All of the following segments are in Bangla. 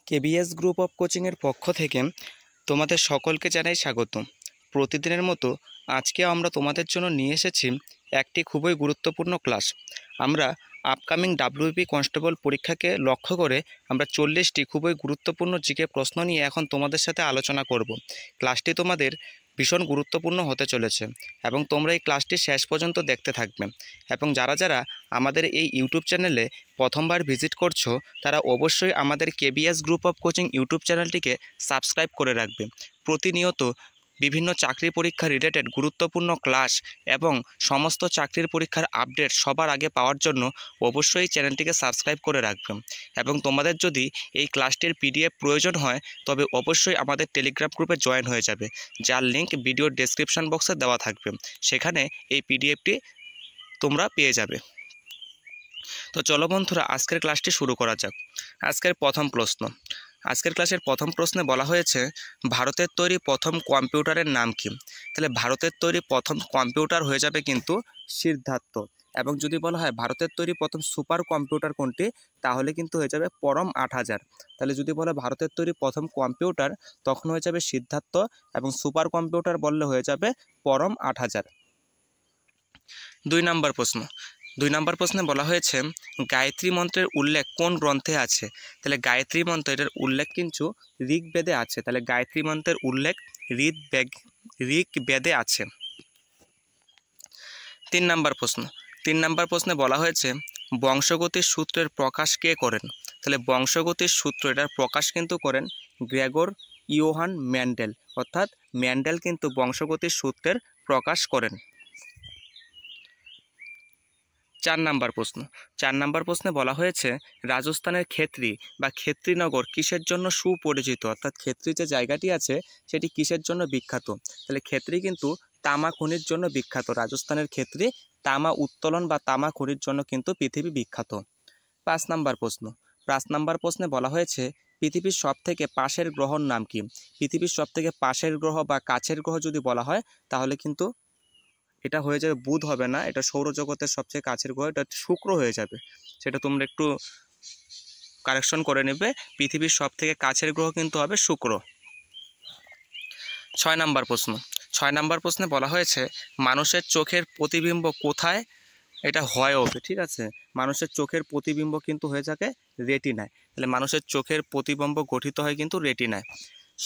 কেবিএস গ্রুপ অফ কোচিংয়ের পক্ষ থেকে তোমাদের সকলকে জানাই স্বাগত। প্রতিদিনের মতো আজকেও আমরা তোমাদের জন্য নিয়ে এসেছি একটি খুবই গুরুত্বপূর্ণ ক্লাস। আমরা আপকামিং ডাব্লিউপি কনস্টেবল পরীক্ষাকে লক্ষ্য করে আমরা 40টি খুবই গুরুত্বপূর্ণ জিকে প্রশ্ন নিয়ে এখন তোমাদের সাথে আলোচনা করব। ক্লাসটি তোমাদের ভীষণ গুরুত্বপূর্ণ হতে চলেছে এবং তোমরা এই ক্লাসটি শেষ পর্যন্ত দেখতে থাকবে। এবং যারা যারা আমাদের এই ইউটিউব চ্যানেলে প্রথমবার ভিজিট করছো তারা অবশ্যই আমাদের KBS group of coaching YouTube চ্যানেলটিকে সাবস্ক্রাইব করে রাখবে। প্রতিনিয়ত বিভিন্ন চাকরি পরীক্ষা রিলেটেড গুরুত্বপূর্ণ ক্লাস এবং সমস্ত চাকরির পরীক্ষার আপডেট সবার আগে পাওয়ার জন্য অবশ্যই চ্যানেলটিকে সাবস্ক্রাইব করে রাখবেন। এবং তোমাদের যদি এই ক্লাসটির পিডিএফ প্রয়োজন হয় তবে অবশ্যই আমাদের টেলিগ্রাম গ্রুপে জয়েন হয়ে যাবে, যার লিঙ্ক ভিডিওর ডেসক্রিপশন বক্সে দেওয়া থাকবে। সেখানে এই পিডিএফটি তোমরা পেয়ে যাবে। তো চলো বন্ধুরা, আজকের ক্লাসটি শুরু করা যাক। আজকের প্রথম প্রশ্ন, আজকের ক্লাসের প্রথম প্রশ্নে বলা হয়েছে ভারতের তৈরি প্রথম কম্পিউটারের নাম কি? তাহলে ভারতের তৈরি প্রথম কম্পিউটার হয়ে যাবে কিন্তু সিদ্ধার্থ। এবং যদি বলা হয় ভারতের তৈরি প্রথম সুপার কম্পিউটার কোনটি, তাহলে কিন্তু হয়ে যাবে পরম 8000। তাহলে যদি বলে ভারতের তৈরি প্রথম কম্পিউটার তখন হয়ে যাবে সিদ্ধার্থ, এবং সুপার কম্পিউটার বললে হয়ে যাবে পরম 8000। 2 নম্বর প্রশ্ন, 2 নম্বর প্রশ্নে বলা হয়েছে গায়ত্রী মন্ত্রের উল্লেখ কোন গ্রন্থে আছে? তাহলে গায়ত্রী মন্ত্রের উল্লেখ কিন্তু ঋগ্বেদে আছে। তাহলে গায়ত্রী মন্ত্রের উল্লেখ ঋগ্বেদে আছে। 3 নম্বর প্রশ্ন, 3 নম্বর প্রশ্নে বলা হয়েছে বংশগতির সূত্রের প্রকাশ কে করেন? তাহলে বংশগতির সূত্র এটার প্রকাশ কিন্তু করেন গ্রেগর ইয়োহান ম্যান্ডেল, অর্থাৎ ম্যান্ডেল কিন্তু বংশগতির সূত্রের প্রকাশ করেন। 4 নম্বর প্রশ্ন, 4 নম্বর প্রশ্নে বলা হয়েছে রাজস্থানের খেত্রি বা খেত্রিনগর কিসের জন্য সুপরিচিত? অর্থাৎ খেত্রি যে জায়গাটি আছে সেটি কিসের জন্য বিখ্যাত? তাহলে খেত্রি কিন্তু তামা খনির জন্য বিখ্যাত। রাজস্থানের খেত্রি তামা উত্তোলন বা তামা খনির জন্য কিন্তু পৃথিবী বিখ্যাত। 5 নম্বর প্রশ্ন, 5 নম্বর প্রশ্নে বলা হয়েছে পৃথিবীর সবথেকে পাশের গ্রহর নাম কি? পৃথিবীর সবথেকে পাশের গ্রহ বা কাছের গ্রহ যদি বলা হয় তাহলে কিন্তু এটা হয়ে যাবে বুধ, হবে না, এটা সৌরজগতের সবচেয়ে কাছের গ্রহ, এটা শুক্র হয়ে যাবে। সেটা তোমরা একটু কারেকশন করে নেবে। পৃথিবীর সবথেকে কাছের গ্রহ কিন্তু হবে শুক্র। 6 নম্বর প্রশ্ন, 6 নম্বর প্রশ্নে বলা হয়েছে মানুষের চোখের প্রতিবিম্ব কোথায় এটা হয় ওঠে? ঠিক আছে, মানুষের চোখের প্রতিবিম্ব কিন্তু হয়ে থাকে রেটিনায়। তাহলে মানুষের চোখের প্রতিবিম্ব গঠিত হয় কিন্তু রেটিনায়।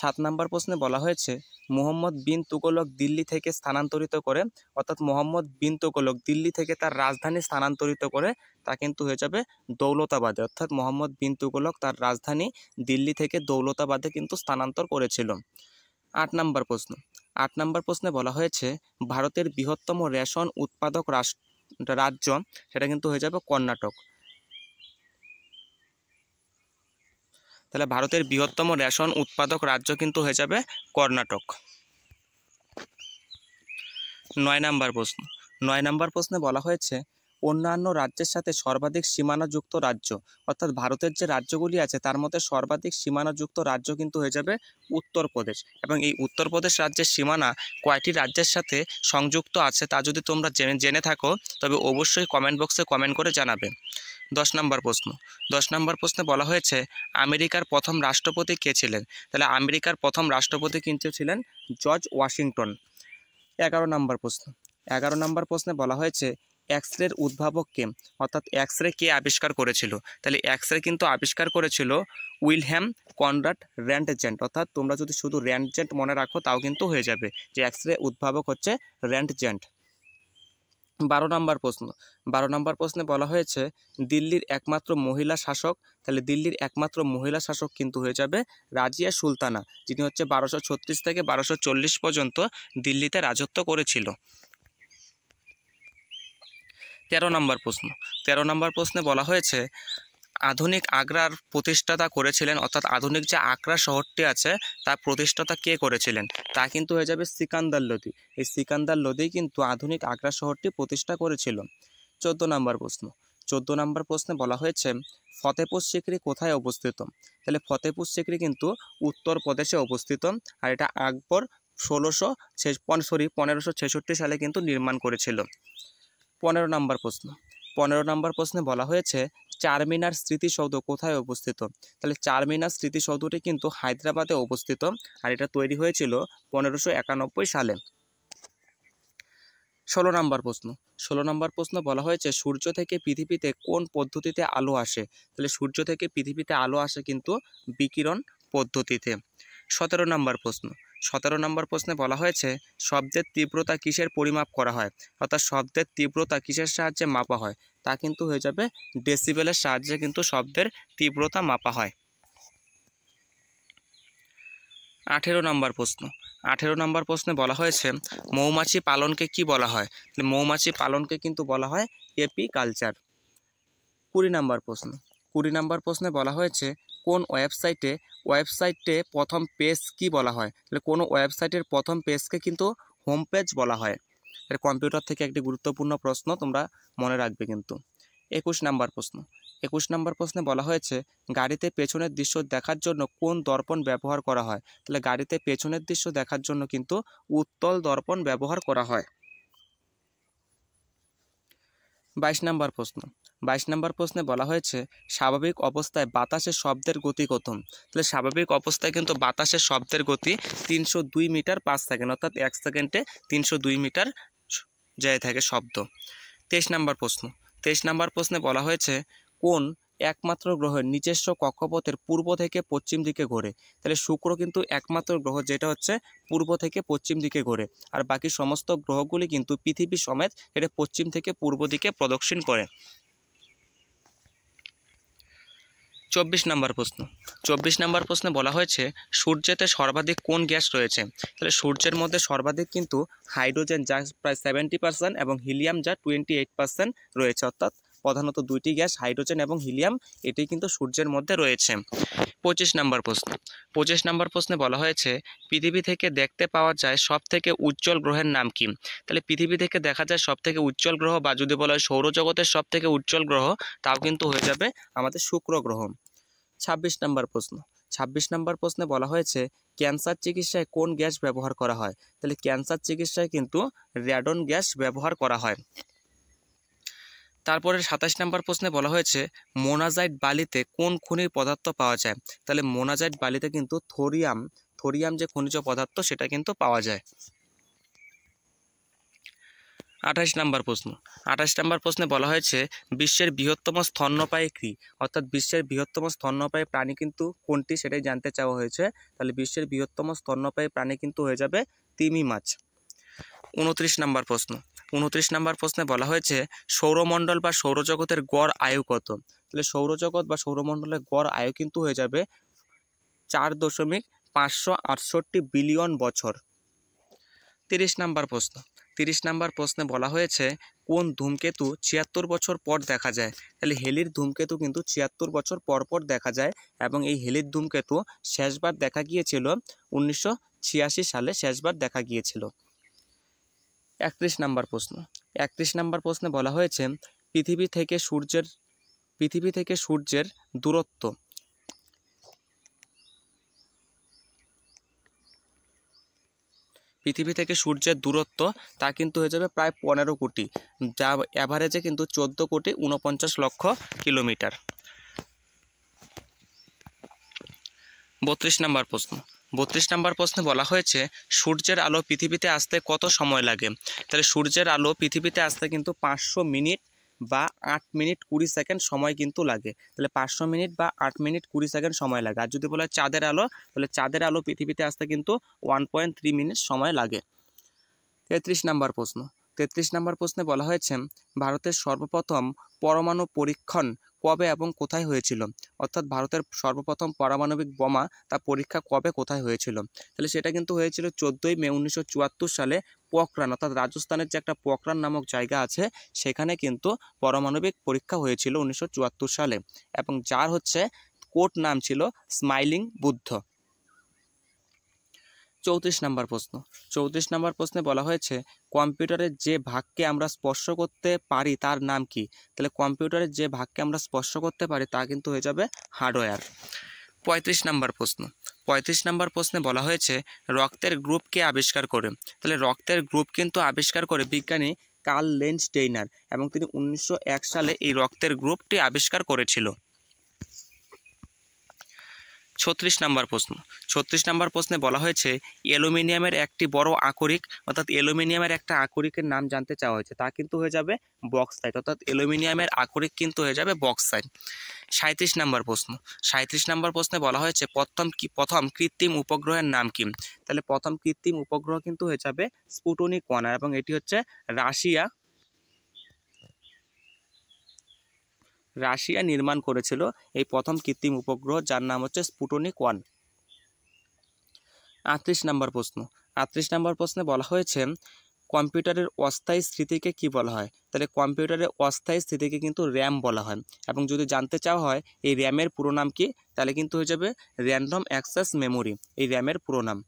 7 নম্বর প্রশ্নে বলা হয়েছে মুহাম্মদ বিন তুগলক দিল্লি থেকে স্থানান্তরিত করে, অর্থাৎ মুহাম্মদ বিন তুগলক দিল্লি থেকে তার রাজধানী স্থানান্তরিত করে, তা কিন্তু হয়ে যাবে দৌলতাবাদে। অর্থাৎ মুহাম্মদ বিন তুগলক তার রাজধানী দিল্লি থেকে দৌলতাবাদে কিন্তু স্থানান্তর করেছিল। 8 নম্বর প্রশ্ন, 8 নম্বর প্রশ্নে বলা হয়েছে ভারতের বৃহত্তম রেশন উৎপাদক রাজ্য সেটা কিন্তু হয়ে যাবে কর্ণাটক। তাহলে ভারতের বৃহত্তম রেশন উৎপাদক রাজ্য কিন্তু হয়ে যাবে কর্ণাটক। 9 নম্বর প্রশ্ন, 9 নম্বর প্রশ্নে বলা হয়েছে অন্যান্য রাজ্যের সাথে সর্বাধিক সীমানাযুক্ত রাজ্য, অর্থাৎ ভারতের যে রাজ্যগুলি আছে তার মধ্যে সর্বাধিক সীমানাযুক্ত রাজ্য কিন্তু হয়ে যাবে উত্তরপ্রদেশ। এবং এই উত্তরপ্রদেশ রাজ্যের সীমানা কয়টি রাজ্যের সাথে সংযুক্ত আছে তা যদি তোমরা জেনে থাকো তবে অবশ্যই কমেন্ট বক্সে কমেন্ট করে জানাবে। 10 নম্বর প্রশ্ন, 10 নম্বর প্রশ্নে বলা হয়েছে আমেরিকার প্রথম রাষ্ট্রপতি কে ছিলেন? তাহলে আমেরিকার প্রথম রাষ্ট্রপতি কিন্তু ছিলেন জর্জ ওয়াশিংটন। 11 নম্বর প্রশ্ন, 11 নম্বর প্রশ্নে বলা হয়েছে এক্স রের উদ্ভাবক কে? অর্থাৎ এক্স রে কে আবিষ্কার করেছিল? তাহলে এক্স রে কিন্তু আবিষ্কার করেছিল উইলহেম কনরাড রন্টজেন্ট। অর্থাৎ তোমরা যদি শুধু রন্টজেন্ট মনে রাখো তাও কিন্তু হয়ে যাবে যে এক্স রে উদ্ভাবক হচ্ছে রন্টজেন্ট। 12 নম্বর প্রশ্ন, 12 নম্বর প্রশ্নে বলা হয়েছে দিল্লির একমাত্র মহিলা শাসক। তাহলে দিল্লির একমাত্র মহিলা শাসক কিন্তু হয়ে যাবে রাজিয়া সুলতানা, যিনি হচ্ছে 1236 থেকে 1240 পর্যন্ত দিল্লিতে রাজত্ব করেছিল। 13 নম্বর প্রশ্ন, 13 নম্বর প্রশ্নে বলা হয়েছে আধুনিক আগ্রার প্রতিষ্ঠাতা করেছিলেন, অর্থাৎ আধুনিক যে আগ্রা শহরটি আছে তার প্রতিষ্ঠাতা কে করেছিলেন? তা কিন্তু হয়ে যাবে সিকান্দার লোদি। এই সিকান্দার লোদি কিন্তু আধুনিক আগ্রা শহরটি প্রতিষ্ঠা করেছিল। 14 নম্বর প্রশ্ন, 14 নম্বর প্রশ্নে বলা হয়েছে ফতেপুর সিকরি কোথায় অবস্থিত? তাহলে ফতেপুর সিকরি কিন্তু উত্তরপ্রদেশে অবস্থিত, আর এটা আকবর 1566 সালে কিন্তু নির্মাণ করেছিল। 15 নম্বর প্রশ্ন, 15 নম্বর প্রশ্নে বলা হয়েছে চারমিনার স্মৃতিসৌধ কোথায় অবস্থিত? তাহলে চারমিনার স্মৃতিসৌধটি কিন্তু হায়দ্রাবাদে অবস্থিত, আর এটা তৈরি হয়েছিল 1591 সালে। 16 নম্বর প্রশ্ন। 16 নম্বর প্রশ্ন বলা হয়েছে সূর্য থেকে পৃথিবীতে কোন পদ্ধতিতে আলো আসে? তাহলে সূর্য থেকে পৃথিবীতে আলো আসে কিন্তু বিকিরণ পদ্ধতিতে। 17 নম্বর প্রশ্ন। 17 নম্বর প্রশ্নে বলা হয়েছে শব্দের তীব্রতা কিসের পরিমাপ করা হয়? অর্থাৎ শব্দের তীব্রতা কিসের সাহায্যে মাপা হয়? তা কিন্তু হয়ে যাবে ডেসিবেলের সাহায্যে কিন্তু শব্দের তীব্রতা মাপা হয়। 18 নম্বর প্রশ্ন। 18 নম্বর প্রশ্নে বলা হয়েছে মৌমাছি পালনকে কি বলা হয়? মৌমাছি পালনকে কিন্তু বলা হয় এপিকালচার। 20 নম্বর প্রশ্ন। 20 নম্বর প্রশ্নে বলা হয়েছে কোন ওয়েবসাইটে প্রথম পেজ কি বলা হয়? তাহলে কোনো ওয়েবসাইটের প্রথম পেজকে কিন্তু হোম পেজ বলা হয়। এটা কম্পিউটার থেকে একটি গুরুত্বপূর্ণ প্রশ্ন, তোমরা মনে রাখবে কিন্তু। 21 নম্বর প্রশ্ন। 21 নম্বর প্রশ্নে বলা হয়েছে গাড়িতে পেছনের দৃশ্য দেখার জন্য কোন দর্পণ ব্যবহার করা হয়? তাহলে গাড়িতে পেছনের দৃশ্য দেখার জন্য কিন্তু উত্তল দর্পণ ব্যবহার করা হয়। 22 নম্বর প্রশ্ন। 22 নম্বর প্রশ্নে বলা হয়েছে স্বাভাবিক অবস্থায় বাতাসের শব্দের গতি কত? তাহলে স্বাভাবিক অবস্থায় কিন্তু বাতাসের শব্দের গতি 302 মিটার পার সেকেন্ড, অর্থাৎ 1 সেকেন্ডে 302 মিটার যায় থাকে শব্দ। 23 নম্বর প্রশ্ন। 23 নম্বর প্রশ্নে বলা হয়েছে কোন একমাত্র গ্রহের নিজস্ব কক্ষপথের পূর্ব থেকে পশ্চিম দিকে ঘোরে? তাহলে শুক্র কিন্তু একমাত্র গ্রহ যেটা হচ্ছে পূর্ব থেকে পশ্চিম দিকে ঘোরে, আর বাকি সমস্ত গ্রহগুলি কিন্তু পৃথিবী সমেত এটা পশ্চিম থেকে পূর্ব দিকে প্রদক্ষিণ করে। 24 নম্বর প্রশ্ন। 24 নম্বর প্রশ্নে বলা হয়েছে সূর্যেতে সর্বাধিক কোন গ্যাস রয়েছে? তাহলে সূর্যের মধ্যে সর্বাধিক কিন্তু হাইড্রোজেন যা প্রায় 70% এবং হিলিয়াম যা 28% রয়েছে, অর্থাৎ প্রধানত দুইটি গ্যাস হাইড্রোজেন এবং হিলিয়াম এটি কিন্তু সূর্যের মধ্যে রয়েছে। 25 নম্বর প্রশ্ন। 25 নম্বর প্রশ্নে বলা হয়েছে পৃথিবী থেকে দেখতে পাওয়া যায় সব থেকে উজ্জ্বল গ্রহের নাম কি? তাহলে পৃথিবী থেকে দেখা যায় সব থেকে উজ্জ্বল গ্রহ, বা যদি বলা হয় সৌরজগতের সব থেকে উজ্জ্বল গ্রহ, তাও কিন্তু হয়ে যাবে আমাদের শুক্র গ্রহ। 26 নম্বর প্রশ্ন। 26 নম্বর প্রশ্নে বলা হয়েছে ক্যান্সার চিকিৎসায় কোন গ্যাস ব্যবহার করা হয়? তাহলে ক্যান্সার চিকিৎসায় কিন্তু র্যাডন গ্যাস ব্যবহার করা হয়। তারপরে 27 নম্বর প্রশ্নে বলা হয়েছে মোনাজাইট বালিতে কোন খনিজ পদার্থ পাওয়া যায়? তাহলে মোনাজাইট বালিতে কিন্তু থোরিয়াম যে খনিজ পদার্থ সেটা কিন্তু পাওয়া যায়। 28 নম্বর প্রশ্ন। 28 নম্বর প্রশ্নে বলা হয়েছে বিশ্বের বৃহত্তম স্তন্যপায়ী কি? অর্থাৎ বিশ্বের বৃহত্তম স্তন্যপায়ী প্রাণী কিন্তু কোনটি সেটাই জানতে চাওয়া হয়েছে। তাহলে বিশ্বের বৃহত্তম স্তন্যপায়ী প্রাণী কিন্তু হয়ে যাবে তিমি মাছ। 29 নম্বর প্রশ্ন। 29 নম্বর প্রশ্নে বলা হয়েছে সৌরমণ্ডল বা সৌরজগতের গড় আয়ু কত? তাহলে সৌরজগৎ বা সৌরমণ্ডলের গড় আয়ু কিন্তু হয়ে যাবে 4.568 বিলিয়ন বছর। 30 নম্বর প্রশ্ন। 30 নম্বর প্রশ্নে বলা হয়েছে কোন ধূমকেতু 76 বছর পর দেখা যায়? তাহলে হেলির ধূমকেতু কিন্তু 76 বছর পর পর দেখা যায়, এবং এই হেলির ধূমকেতু শেষবার দেখা গিয়েছিল 1986 সালে শেষবার দেখা গিয়েছিল। 31 নম্বর প্রশ্ন। 31 নম্বর প্রশ্নে বলা হয়েছে পৃথিবী থেকে সূর্যের দূরত্ব তা কিন্তু হয়ে যাবে প্রায় 15 কোটি, যা অ্যাভারেজে কিন্তু 14,49,00,000 কিলোমিটার। 32 নম্বর প্রশ্ন। 32 নম্বর প্রশ্নে বলা হয়েছে সূর্যের আলো পৃথিবীতে আসতে কত সময় লাগে? তাহলে সূর্যের আলো পৃথিবীতে আসতে কিন্তু 500 মিনিট বা 8 মিনিট 20 সেকেন্ড সময় কিন্তু লাগে। তাহলে 500 মিনিট বা 8 মিনিট 20 সেকেন্ড সময় লাগে। আর যদি বলা হয় চাঁদের আলো, তাহলে চাঁদের আলো পৃথিবীতে আসতে কিন্তু 1.3 মিনিট সময় লাগে। 33 নম্বর প্রশ্ন। 33 নম্বর প্রশ্নে বলা হয়েছে ভারতের সর্বপ্রথম পরমাণু পরীক্ষণ কবে এবং কোথায় হয়েছিল? অর্থাৎ ভারতের সর্বপ্রথম পারমাণবিক বোমা তা পরীক্ষা কবে কোথায় হয়েছিল? তাহলে সেটা কিন্তু হয়েছিল 14 মে 1974 সালে পোখরান, অর্থাৎ রাজস্থানের যে একটা পোখরান নামক জায়গা আছে সেখানে কিন্তু পারমাণবিক পরীক্ষা হয়েছিল 1974 সালে, এবং যার হচ্ছে কোড নাম ছিল স্মাইলিং বুদ্ধ। 34 নম্বর প্রশ্ন। 34 নম্বর প্রশ্নে বলা হয়েছে কম্পিউটারের যে ভাগকে আমরা স্পর্শ করতে পারি তার নাম কি? তাহলে কম্পিউটারের যে ভাগকে আমরা স্পর্শ করতে পারি তা কিন্তু হয়ে যাবে হার্ডওয়্যার। 35 নম্বর প্রশ্ন। 35 নম্বর প্রশ্নে বলা হয়েছে রক্তের গ্রুপ কে আবিষ্কার করে? তাহলে রক্তের গ্রুপ কিন্তু আবিষ্কার করে বিজ্ঞানী কার্ল লেন্ডস্টেইনার এবং তিনি 1901 সালে এই রক্তের গ্রুপটি আবিষ্কার করেছিল। 36 নম্বর প্রশ্ন। 36 নম্বর প্রশ্নে বলা হয়েছে অ্যালুমিনিয়ামের একটি বড় আকরিক, অর্থাৎ অ্যালুমিনিয়ামের একটা আকরিকের নাম জানতে চাওয়া হয়েছে, তা কিন্তু হয়ে যাবে বক্সাইট, অর্থাৎ অ্যালুমিনিয়ামের আকরিক কিন্তু হয়ে যাবে বক্সাইট। 37 নম্বর প্রশ্ন। 37 নম্বর প্রশ্নে বলা হয়েছে প্রথম কৃত্রিম উপগ্রহের নাম কি? তাহলে প্রথম কৃত্রিম উপগ্রহ কিন্তু হয়ে যাবে স্পুটনিক 1 এবং এটি হচ্ছে রাশিয়া নির্মাণ করেছিল এই প্রথম কৃত্রিম উপগ্রহ, যার নাম হচ্ছে স্পুটনিক 1। 38 নম্বর প্রশ্ন। 38 নম্বর প্রশ্নে বলা হয়েছে কম্পিউটারের অস্থায়ী স্মৃতিকে কি বলা হয়? তাহলে কম্পিউটারের অস্থায়ী স্মৃতিকে কিন্তু র্যাম বলা হয়। এবং যদি জানতে চাওয়া হয় এই র্যামের পুরো নাম কি, তাহলে কিন্তু হয়ে যাবে র্যান্ডম অ্যাক্সেস মেমোরি, এই র্যামের পুরো নাম।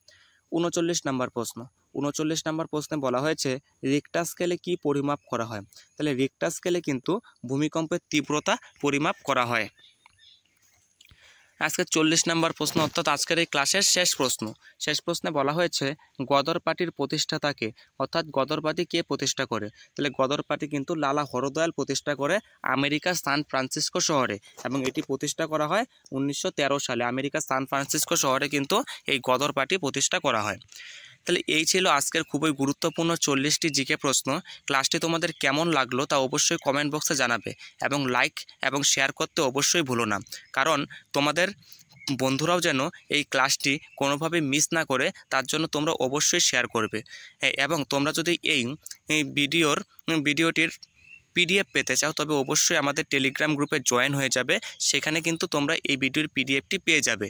39 নম্বর প্রশ্ন। 39 নম্বর প্রশ্নে বলা হয়েছে রিক্টার স্কেলে কি পরিমাপ করা হয়? তাহলে রিক্টার স্কেলে কিন্তু ভূমিকম্পের তীব্রতা পরিমাপ করা হয়। আজকে 40 নম্বর প্রশ্ন, অর্থাৎ আজকের এই ক্লাসের শেষ প্রশ্ন। শেষ প্রশ্নে বলা হয়েছে গদর পার্টির প্রতিষ্ঠাতাকে, অর্থাৎ গদর পার্টি কে প্রতিষ্ঠা করে? তাহলে গদর পার্টি কিন্তু লালা হরদয়াল প্রতিষ্ঠা করে আমেরিকার সান ফ্রান্সিসকো শহরে, এবং এটি প্রতিষ্ঠা করা হয় 1913 সালে। আমেরিকার সান ফ্রান্সিসকো শহরে কিন্তু এই গদর পার্টি প্রতিষ্ঠা করা হয়। তাহলে এই ছিল আজকের খুবই গুরুত্বপূর্ণ 40টি জিকে প্রশ্ন। ক্লাসটি তোমাদের কেমন লাগলো তা অবশ্যই কমেন্ট বক্সে জানাবে, এবং লাইক এবং শেয়ার করতে অবশ্যই ভুলো না, কারণ তোমাদের বন্ধুরাও যেন এই ক্লাসটি কোনোভাবে মিস না করে তার জন্য তোমরা অবশ্যই শেয়ার করবে। এবং তোমরা যদি এই ভিডিওটির পিডিএফ পেতে চাও তবে অবশ্যই আমাদের টেলিগ্রাম গ্রুপে জয়েন হয়ে যাবে, সেখানে কিন্তু তোমরা এই ভিডিওর পিডিএফটি পেয়ে যাবে।